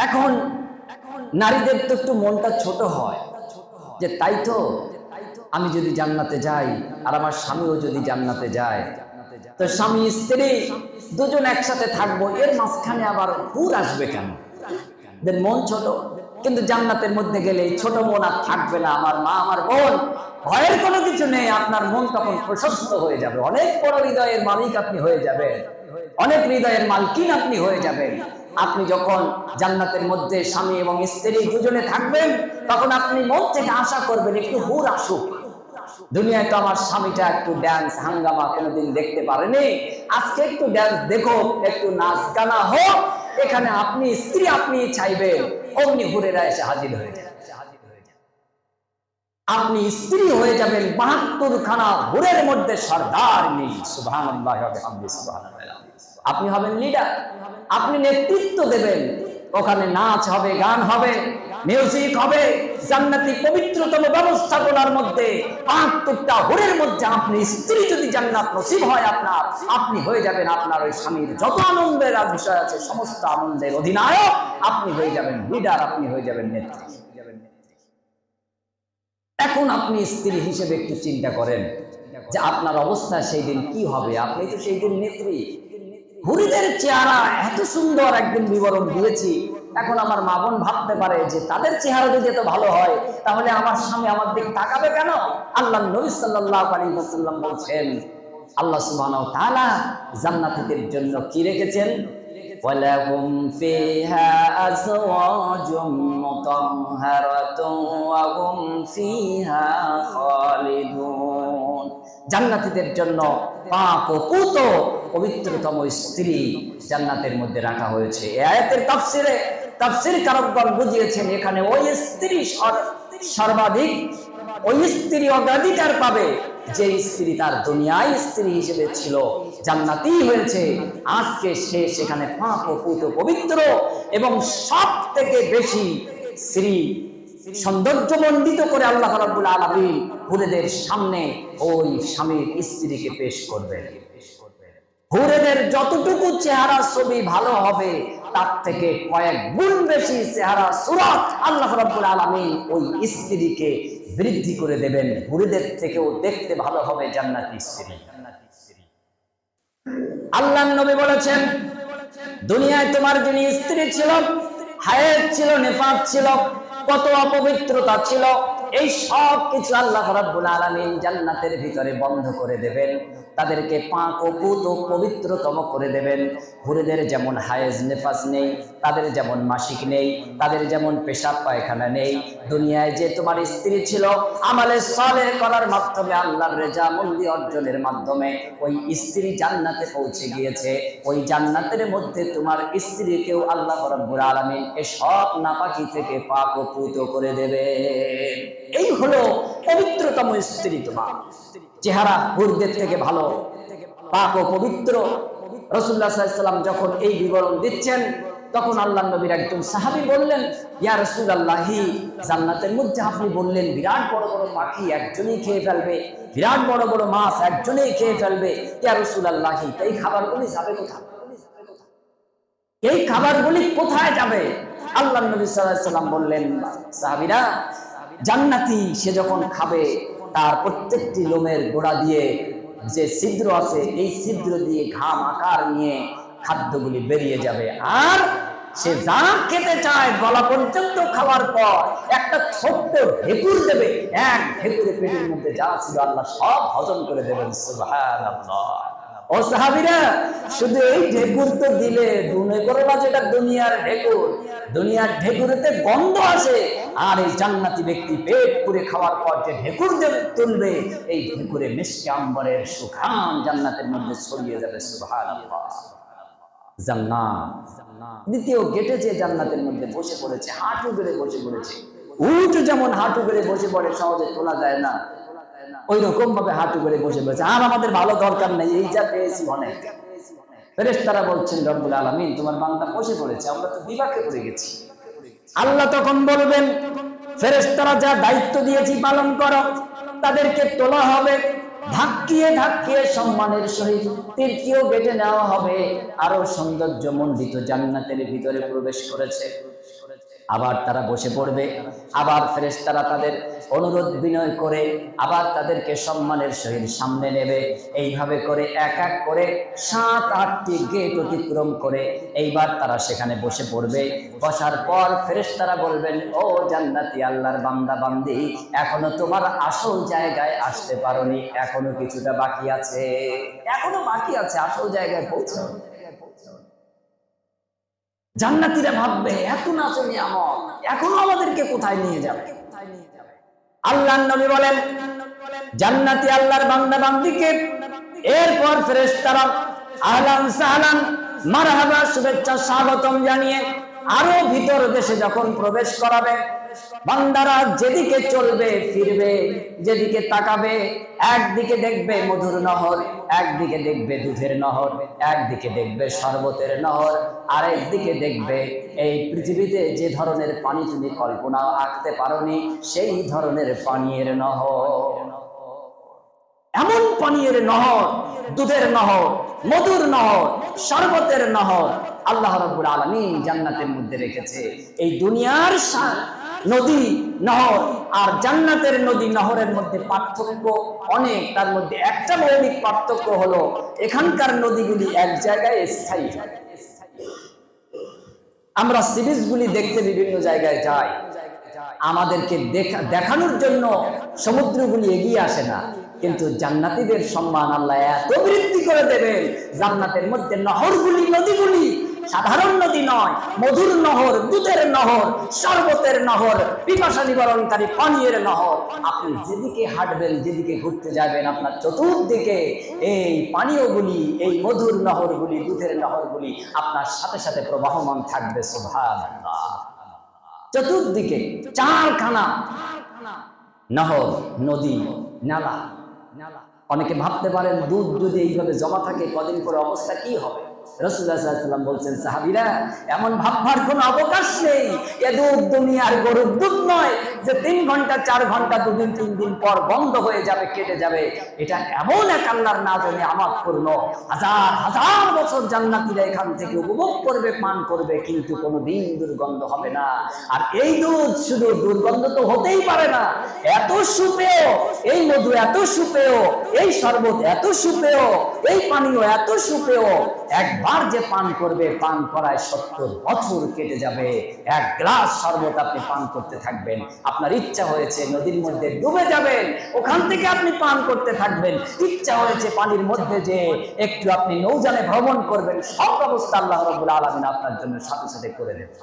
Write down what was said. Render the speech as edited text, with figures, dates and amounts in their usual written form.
এখন নারীদের তো একটু মনটা ছোট হয় যে তাই তো আমি যদি জান্নাতে যাই আর আমার স্বামীও যদি জান্নাতে যায়, তো স্বামী স্ত্রী দুজন একসাথে থাকবো, এর মাঝখানে আবার হুর আসবে কেন? মন ছোট, কিন্তু জান্নাতের মধ্যে গেলে ছোট মন আর থাকবে না। আমার মা, আমার বোন, ভয়ের কোনো কিছু নেই। আপনার মন তখন প্রশস্ত হয়ে যাবে, অনেক বড় হৃদয়ের মালিক আপনি হয়ে যাবেন, অনেক হৃদয়ের মালকিন আপনি হয়ে যাবেন। আপনি যখন জান্নাতের মধ্যে স্বামী এবং স্ত্রী দুজনে থাকবেন, তখন আপনি মন থেকে আশা করবেন একটু হুর আসুক। দুনিয়ায় তো আমার স্বামীটা একটু ড্যান্স হাঙ্গামা কোনোদিন দেখতে পারেনি, আজকে একটু ড্যান্স দেখো, একটু নাচ গানা হোক। এখানে আপনি স্ত্রী আপনি চাইবেন, অমনি হুরেরা এসে হাজির হয়ে যায়। আপনি স্ত্রী হয়ে যাবেন ৭২ খানা হুরের মধ্যে সর্দার নেই। সুবহানাল্লাহ ওয়া বিহামদিহি সুবহানাল্লাহ। আপনি হবেন লিডার, আপনি নেতৃত্ব দেবেন। ওখানে নাচ হবে, গান হবে, মিউজিক হবে, জান্নাতি পবিত্রতম ব্যবস্থাপনার মধ্যে ৭২টা হুরের মধ্যে আপনি স্ত্রী যদি জান্নাত নসিব হয় আপনার, আপনি হয়ে যাবেন আপনার ওই স্বামীর যত আনন্দের বিষয় আছে সমস্ত আনন্দের অধিনায়ক। আপনি হয়ে যাবেন লিডার, আপনি হয়ে যাবেন নেত্রী। এখন আপনি স্ত্রী হিসেবে একটু চিন্তা করেন যে আপনার অবস্থা সেই দিন কি হবে। আপনি তো সেই দিন নেত্রী। হুরিদের চেহারা এত সুন্দর একদিন বিবরণ দিয়েছি। এখন আমার মা বোন ভাবতে পারে যে তাদের চেহারা যদি এত ভালো হয়, তাহলে আমার স্বামী আমার দিক তাকাবে কেন? আল্লাহ নবী সাল্লাল্লাহু আলাইহি ওয়াসাল্লাম বলছেন, আল্লাহ সুবহানাহু ওয়া তাআলা জান্নাতীদের জন্য কি রেখেছেন? ওয়ালাহুম ফিহা আজওয়াজুম মুতাহহারাতুন ওয়া হুম ফিহা খালিদুন। জান্নাতীদের জন্য পাক ও পুত পবিত্রতম স্ত্রী জান্নাতের মধ্যে রাখা হয়েছে। এই আয়াতের তাফসীর কারকগণ বুঝিয়েছেন, এখানে ওই স্ত্রী সর্বাধিক, ওই স্ত্রী অগ্রাধিকার পাবে যে স্ত্রী তার দুনিয়ায় স্ত্রী হিসেবে ছিল, জান্নাতি হয়েছে। আজকে সে সেখানে পাক ও পুত পবিত্র এবং সব থেকে বেশি শ্রী সৌন্দর্যমণ্ডিত করে আল্লাহ রাব্বুল আলামিন হুরেদের সামনে ওই স্বামীর স্ত্রীকে পেশ করবেন। হুরেদের যতটুকু চেহারা ছবি ভালো হবে, তার থেকে কয়েক গুণ বেশি চেহারা সুরাত আল্লাহ রাব্বুল আলামিন ওই স্ত্রীকে বৃদ্ধি করে দেবেন। হুরেদের থেকেও দেখতে ভালো হবে জান্নাতি স্ত্রী। আল্লাহর নবী বলেছেন, দুনিয়ায় তোমার যিনি স্ত্রী ছিল, হায়েজ ছিল, নিফাস ছিল, কত অপবিত্রতা ছিল, এই সব কিছু আল্লাহ রাব্বুল আলামিন জান্নাতের ভিতরে বন্ধ করে দেবেন। তাদেরকে পাক ও পুত ও পবিত্রতম করে দেবেন। হুরেদের যেমন হায়েজ নেফাস নেই, তাদের যেমন মাসিক নেই, তাদের যেমন পেশাব পায়খানা নেই। দুনিয়ায় যে তোমার স্ত্রী ছিল, আমালে সালেহ করার মাধ্যমে আল্লাহর রেজামন্দি অর্জনের মাধ্যমে ওই স্ত্রী জান্নাতে পৌঁছে গিয়েছে। ওই জান্নাতের মধ্যে তোমার স্ত্রীকেও আল্লাহ রাব্বুল আলামিন এসব নাপাকি থেকে পাক ও পুত করে দেবে। এই হলো পবিত্রতম স্ত্রী। তোমার চেহারা হুরদের থেকে ভালো, পাক ও পবিত্র। রাসূলুল্লাহ সাল্লাল্লাহু আলাইহি ওয়াসাল্লাম যখন এই বিবরণ দিচ্ছেন, তখন আল্লাহর নবীর একজন সাহাবী বললেন, ইয়া রাসূলুল্লাহ, জান্নাতের মধ্যে আপনি বললেন বিরাট বড় বড় পাখি একজনই খেয়ে ফেলবে, বিরাট বড় বড় মাছ একজনেই খেয়ে ফেলবে। ইয়া রাসূলুল্লাহ, এই খাবারগুলি যাবে কোথায়? এই খাবারগুলি কোথায় যাবে? আল্লাহর নবী সাল্লাল্লাহু আলাইহি ওয়াসাল্লাম বললেন, সাহাবীরা, জান্নাতি সে যখন খাবে, তার প্রত্যেকটি লোমের গোড়া দিয়ে যে ছিদ্র আছে, এই ছিদ্র দিয়ে ঘাম আকার নিয়ে খাদ্যগুলি বেরিয়ে যাবে। আর সে যা খেতে চায় গলা পর্যন্ত খাওয়ার পর একটা ছোট্ট ঢেকুর দেবে, এক ঢেকুরে পেটের মধ্যে যা ছিল আল্লাহ সব হজম করে দেবেন। সুবহানাল্লাহ। ও সাহাবীরা, শুধু এই ঢেকুর তো দিলে মনে করো না যেটা দুনিয়ার ঢেকুর। দুনিয়ার ঢেকুরেতে গন্ধ আসে, আর এই জান্নাতি ব্যক্তি পেট পুরে খাওয়ার পর যে ঢেকুর তুলবে, এই ঢেকুরে মিশকে আম্বরের সুঘ্রাণ জান্নাতের মধ্যে ছড়িয়ে যাবে। সুবহানাল্লাহ। জান্নাত দ্বিতীয় গেটে যে জান্নাতের মধ্যে বসে পড়েছে, হাঁটু গেড়ে বসে পড়েছে। উট যেমন হাঁটু গেড়ে বসে পড়ে, সহজে তোলা যায় না, ওই রকম ভাবে হাঁটু করে বসে পড়েছে। আর আমাদের ভালো দরকার নেই, এই যা পেয়েছি অনেক। ফেরেশতারা বলছেন, রব্বুল আলামিন তোমার বান্দা বসে পড়েছে, আমরা তো বিপাকে পড়ে গেছি। আল্লাহ তখন বলবেন, ফেরেশতারা যা দায়িত্ব দিয়েছি পালন করো। তাদেরকে তোলা হবে, ধাক্কিয়ে ধাক্কিয়ে সম্মানের সহিত তিরকিও কেটে নেওয়া হবে। আরো সৌন্দর্য মণ্ডিত জান্নাতের ভিতরে প্রবেশ করেছে। আবার তারা বসে পড়বে, আবার ফেরেশতারা তাদের অনুরোধ বিনয় করে আবার তাদেরকে সম্মানের সহিত সামনে নেবে। এইভাবে করে এক এক করে 7-8টি গেট অতিক্রম করে এইবার তারা সেখানে বসে পড়বে। বসার পর ফেরেশতারা বলবেন, ও জান্নাতি আল্লাহর বান্দা বান্দি, এখনো তোমার আসল জায়গায় আসতে পারোনি, এখনো কিছুটা বাকি আছে, এখনো বাকি আছে আসল জায়গায় পৌঁছানো। জান্নাতীরা ভাববে, এত নাচনি আমল, এখনো আমাদেরকে কোথায় নিয়ে যাবে? আল্লাহর নবী বলেন, জান্নাতি আল্লাহর বান্দা বান্দিকে এরপর ফেরেশতারা আহলান সাহলান মারহাবা শুভেচ্ছা স্বাগতম জানিয়ে আরো ভিতর দেশে যখন প্রবেশ করাবে, বান্দারা যেদিকে চলবে ফিরবে, যেদিকে তাকাবে, একদিকে দেখবে মধুর নহর, একদিকে দেখবে দুধের নহর, একদিকে দেখবে শরবতের নহর, আর একদিকে দেখবে এই পৃথিবীতে যে ধরনের পানি তুমি কল্পনা আঁকতে পারোনি সেই ধরনের পানির নহর। এমন পানির নহর, দুধের নহর, মধুর নহর, শরবতের নহর আল্লাহ রাব্বুল আলামিন জান্নাতের মধ্যে রেখেছে। এই দুনিয়ার নদী নহর আর জান্নাতের নদী নহরের মধ্যে পার্থক্য অনেক। তার মধ্যে একটা মৌলিক পার্থক্য হলো এখানকার নদীগুলি এক জায়গায় স্থায়ী। আমরা সিরিজগুলি দেখতে বিভিন্ন জায়গায় যাই, আমাদেরকে দেখানোর জন্য সমুদ্রগুলি এগিয়ে আসে না, কিন্তু জান্নাতীদের সম্মান আল্লাহ এত বৃদ্ধি করে দেবেন, জান্নাতের মধ্যে নহরগুলি, নদীগুলি সাধারণ নদী নয়, মধুর নহর, দুধের নহর, শরবতের নহর, পিপাসা নিবারণকারী পানীয়ের নহর। আপনি যেদিকে হাঁটবেন, যেদিকে ঘুরতে যাবেন, আপনার চতুর্দিকে এই পানীয়গুলি, এই মধুর নহরগুলি, দুধের নহরগুলি আপনার সাথে সাথে প্রবাহমান থাকবে। সুবহানাল্লাহ। চতুর্দিকে 4খানা নহর, নদী, নালা। অনেকে ভাবতে পারেন দুধ যদি এইভাবে জমা থাকে কদিন পরে অবস্থা কি হবে? রাসূলুল্লাহ সাল্লাল্লাহু আলাইহি ওয়াসাল্লাম বলছেন, সাহাবীরা, এমন ভাববার কোনো অবকাশ নেই। এ দুধ দুনিয়ার গরুর দুধ নয় যে 3 ঘন্টা 4 ঘন্টা 2 দিন 3 দিন পর বন্ধ হয়ে যাবে, কেটে যাবে। এটা এমন এক আল্লাহর নাজে নিয়ামতপূর্ণ, হাজার হাজার বছর জান্নাতীরা এখান থেকে উপভোগ করবে, পান করবে, কিন্তু কোনোদিন দুর্গন্ধ হবে না। আর এই দুধ শুধু দুর্গন্ধ তো হতেই পারে না, এত সুপেয়, এই মধু এত সুপেয়, এই শরবত এত সুপেয়, এই পানীয় এত সুপেয়, একবার যে পান করবে, পান করায় 70 বছর কেটে যাবে। 1 গ্লাস শরবত আপনি পান করতে থাকবেন, আপনার ইচ্ছা হয়েছে নদীর মধ্যে ডুবে যাবেন, ওখান থেকে আপনি পান করতে থাকবেন। ইচ্ছা হয়েছে পানির মধ্যে যে একটু আপনি নৌযানে ভ্রমণ করবেন, সব ব্যবস্থা আল্লাহ রাব্বুল আলামিন আপনার জন্য সাথে সাথে করে দেবেন।